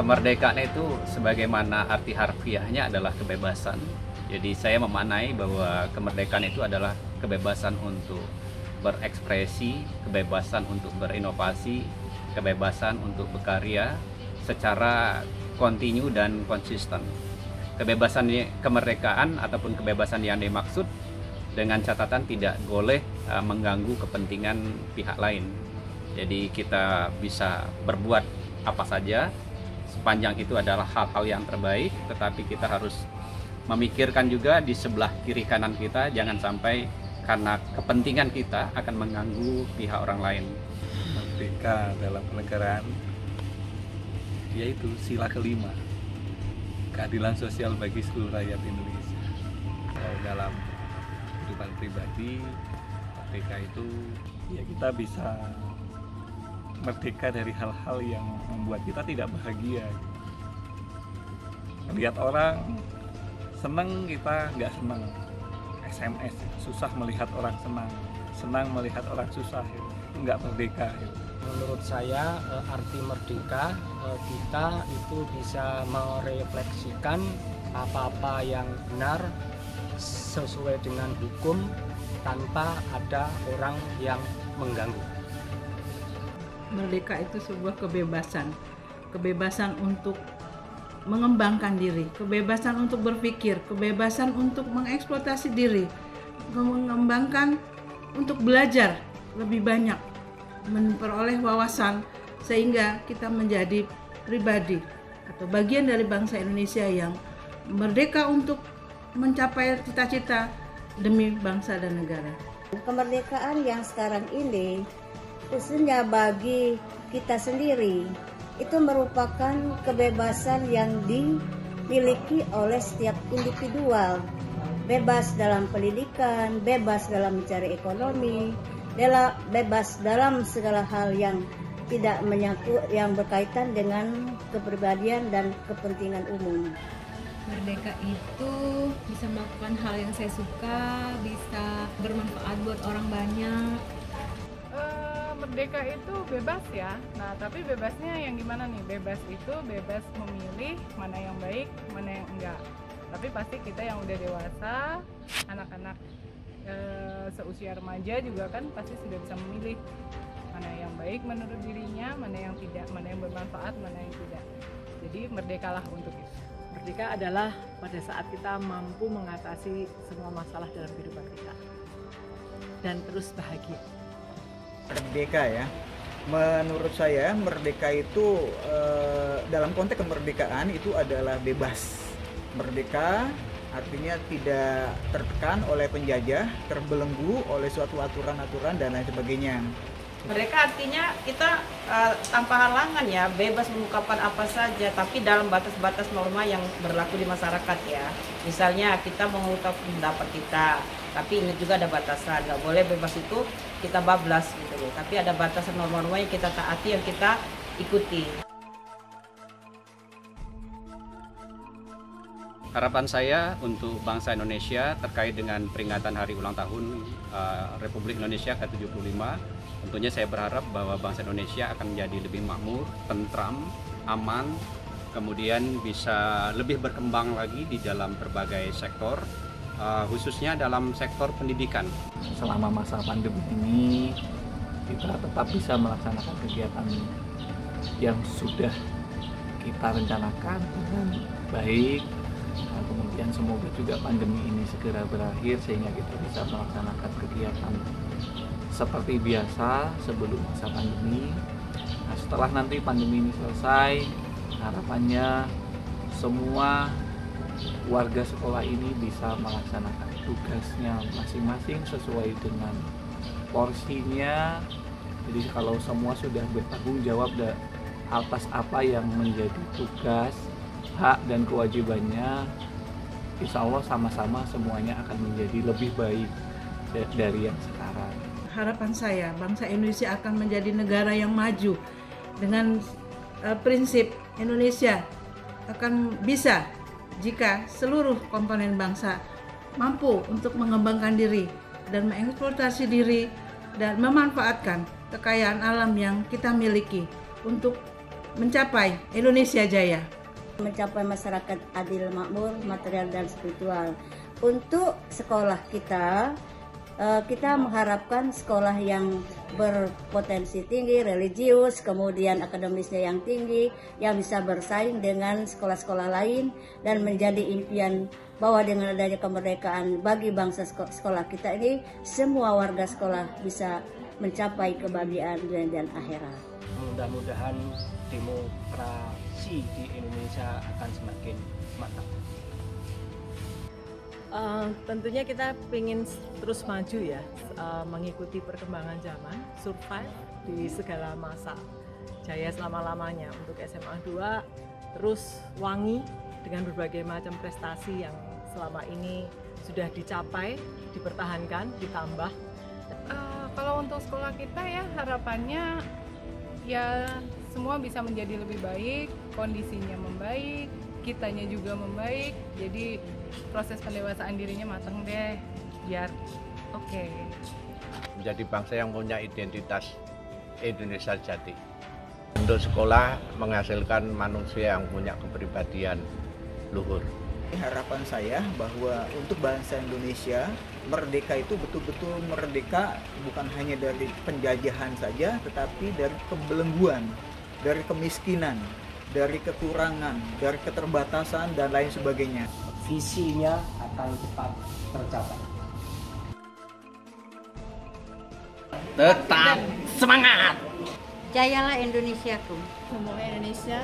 Kemerdekaan itu sebagaimana arti harfiahnya adalah kebebasan. Jadi saya memaknai bahwa kemerdekaan itu adalah kebebasan untuk berekspresi, kebebasan untuk berinovasi, kebebasan untuk berkarya secara kontinu dan konsisten. Kebebasan kemerdekaan ataupun kebebasan yang dimaksud dengan catatan tidak boleh mengganggu kepentingan pihak lain. Jadi kita bisa berbuat apa saja sepanjang itu adalah hal-hal yang terbaik, tetapi kita harus memikirkan juga di sebelah kiri kanan kita, jangan sampai karena kepentingan kita akan mengganggu pihak orang lain. Merdeka dalam kenegaraan yaitu sila kelima, keadilan sosial bagi seluruh rakyat Indonesia. Dalam kehidupan pribadi, merdeka itu ya kita bisa merdeka dari hal-hal yang membuat kita tidak bahagia. Melihat orang senang, kita nggak senang. SMS, susah melihat orang senang, senang melihat orang susah, itu nggak merdeka. Menurut saya arti merdeka, kita itu bisa merefleksikan apa-apa yang benar sesuai dengan hukum tanpa ada orang yang mengganggu. Merdeka itu sebuah kebebasan, kebebasan untuk mengembangkan diri, kebebasan untuk berpikir, kebebasan untuk mengeksploitasi diri, mengembangkan untuk belajar lebih banyak, memperoleh wawasan sehingga kita menjadi pribadi atau bagian dari bangsa Indonesia yang merdeka untuk mencapai cita-cita demi bangsa dan negara. Kemerdekaan yang sekarang ini khususnya bagi kita sendiri itu merupakan kebebasan yang dimiliki oleh setiap individual, bebas dalam pendidikan, bebas dalam mencari ekonomi, bebas dalam segala hal yang tidak menyangkut yang berkaitan dengan kepribadian dan kepentingan umum. Merdeka itu bisa melakukan hal yang saya suka, bisa bermanfaat buat orang banyak. Merdeka itu bebas ya. Nah, tapi bebasnya yang gimana nih? Bebas itu bebas memilih mana yang baik, mana yang enggak. Tapi pasti kita yang udah dewasa, anak-anak seusia remaja juga kan pasti sudah bisa memilih mana yang baik menurut dirinya, mana yang tidak, mana yang bermanfaat, mana yang tidak. Jadi merdekalah untuk itu. Merdeka adalah pada saat kita mampu mengatasi semua masalah dalam kehidupan kita dan terus bahagia. Merdeka ya, menurut saya merdeka itu dalam konteks kemerdekaan itu adalah bebas. Merdeka artinya tidak tertekan oleh penjajah, terbelenggu oleh suatu aturan-aturan dan lain sebagainya. Merdeka artinya kita tanpa halangan ya, bebas mengungkapkan apa saja, tapi dalam batas-batas norma yang berlaku di masyarakat ya. Misalnya kita mengungkap pendapat kita, tapi ingat juga ada batasan, nggak boleh bebas itu kita bablas gitu loh. Tapi ada batasan norma-norma yang kita taati, yang kita ikuti. Harapan saya untuk bangsa Indonesia terkait dengan peringatan hari ulang tahun Republik Indonesia ke-75, tentunya saya berharap bahwa bangsa Indonesia akan menjadi lebih makmur, tentram, aman, kemudian bisa lebih berkembang lagi di dalam berbagai sektor, khususnya dalam sektor pendidikan. Selama masa pandemi ini kita tetap bisa melaksanakan kegiatan yang sudah kita rencanakan dengan baik. Nah, kemudian semoga juga pandemi ini segera berakhir sehingga kita bisa melaksanakan kegiatan seperti biasa sebelum masa pandemi. Nah, setelah nanti pandemi ini selesai, harapannya semua warga sekolah ini bisa melaksanakan tugasnya masing-masing sesuai dengan porsinya. Jadi kalau semua sudah bertanggung jawab atas apa yang menjadi tugas, hak dan kewajibannya, insya Allah sama-sama semuanya akan menjadi lebih baik dari yang sekarang. Harapan saya bangsa Indonesia akan menjadi negara yang maju dengan prinsip Indonesia akan bisa jika seluruh komponen bangsa mampu untuk mengembangkan diri dan mengeksploitasi diri dan memanfaatkan kekayaan alam yang kita miliki untuk mencapai Indonesia Jaya? Mencapai masyarakat adil, makmur, material dan spiritual. Untuk sekolah kita, kita mengharapkan sekolah yang berpotensi tinggi, religius, kemudian akademisnya yang tinggi, yang bisa bersaing dengan sekolah-sekolah lain, dan menjadi impian bahwa dengan adanya kemerdekaan bagi bangsa sekolah kita ini, semua warga sekolah bisa mencapai kebahagiaan dunia dan akhirat. Mudah-mudahan demokrasi di Indonesia akan semakin mantap. Tentunya kita ingin terus maju ya, mengikuti perkembangan zaman, survive di segala masa, jaya selama-lamanya. Untuk SMA 2 terus wangi dengan berbagai macam prestasi yang selama ini sudah dicapai, dipertahankan, ditambah. Kalau untuk sekolah kita ya harapannya ya semua bisa menjadi lebih baik, kondisinya membaik, kitanya juga membaik, jadi proses pendewasaan dirinya matang deh, biar oke. Menjadi bangsa yang punya identitas Indonesia jati. Untuk sekolah menghasilkan manusia yang punya kepribadian luhur. Harapan saya bahwa untuk bangsa Indonesia, merdeka itu betul-betul merdeka bukan hanya dari penjajahan saja, tetapi dari kebelengguan, dari kemiskinan, dari kekurangan, dari keterbatasan, dan lain sebagainya. Visinya akan cepat tercapai. Tetap semangat! Jayalah Indonesiaku. Semoga Indonesia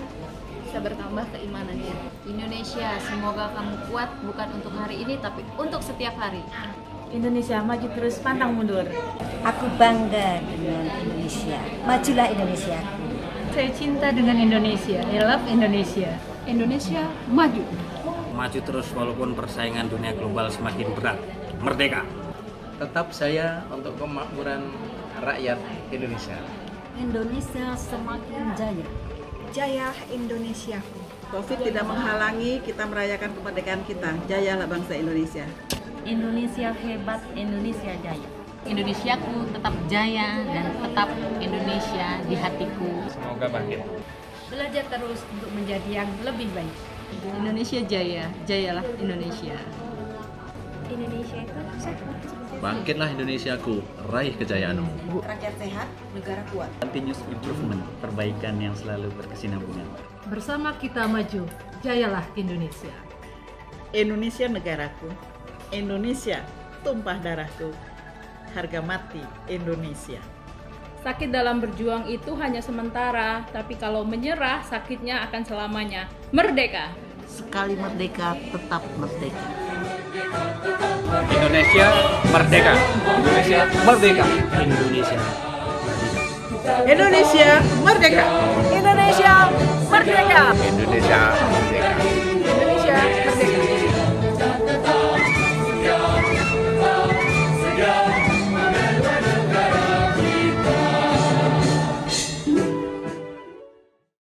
bisa bertambah keimanannya. Indonesia, semoga kamu kuat bukan untuk hari ini tapi untuk setiap hari. Indonesia maju terus, pantang mundur. Aku bangga dengan Indonesia. Majulah Indonesia. Saya cinta dengan Indonesia. I love Indonesia. Indonesia maju. Maju terus walaupun persaingan dunia global semakin berat. Merdeka! Tetap saya untuk kemakmuran rakyat Indonesia. Indonesia semakin jaya. Jaya Indonesiaku. Covid tidak menghalangi kita merayakan kemerdekaan kita. Jayalah bangsa Indonesia. Indonesia hebat, Indonesia jaya. Indonesiaku tetap jaya dan tetap Indonesia di hatiku. Semoga bangkit. Belajar terus untuk menjadi yang lebih baik. Indonesia jaya, jayalah Indonesia. Indonesia itu Bangkitlah Indonesiaku, raih kejayaanmu. Rakyat sehat, negara kuat. Continuous improvement, perbaikan yang selalu berkesinambungan. Bersama kita maju, jayalah Indonesia. Indonesia negaraku, Indonesia tumpah darahku, harga mati Indonesia. Sakit dalam berjuang itu hanya sementara, tapi kalau menyerah sakitnya akan selamanya. Merdeka! Sekali merdeka, tetap merdeka. Indonesia merdeka! Indonesia merdeka! Indonesia Indonesia merdeka! Indonesia merdeka! Indonesia